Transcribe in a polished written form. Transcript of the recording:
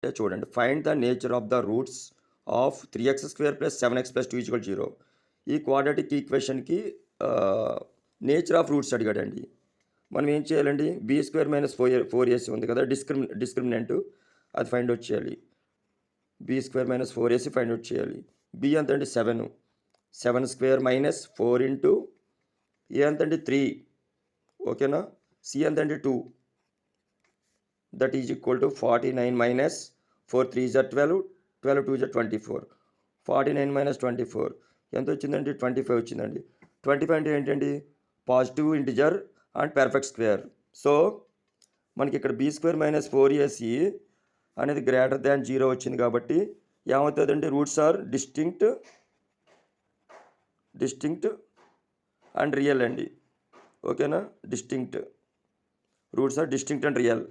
చూడండి, find the nature of the roots of 3x² + 7x + 2 = 0. ఈ quadratic ఈక్వేషన్కి nature of roots అడిగాడండి. మనం ఏం చేయాలండి, b² - 4ac ఉంది కదా, డిస్క్రిమినెంట్ అది ఫైండ్ అవుట్ చేయాలి. b² - 4ac ఫైండ్ అవుట్ చేయాలి. b ఎంత అండి 7, 7² - 4 ఇంటూ a ఎంత అండి 3, ఓకేనా, c ఎంత అండి 2, దట్ ఈజ్ ఈక్వల్ టు 49 - 4 3 = 12, 12 2 = 24, 49 - 24 ఎంత వచ్చిందండి 25 వచ్చిందండి. 25 అంటే ఏంటండి, positive integer and perfect square. So మనకి ఇక్కడ b² - 4ac అనేది గ్రేటర్ దాన్ 0 వచ్చింది కాబట్టి ఏమవుతుందంటే roots are distinct and real అండి, ఓకేనా, roots are distinct and real.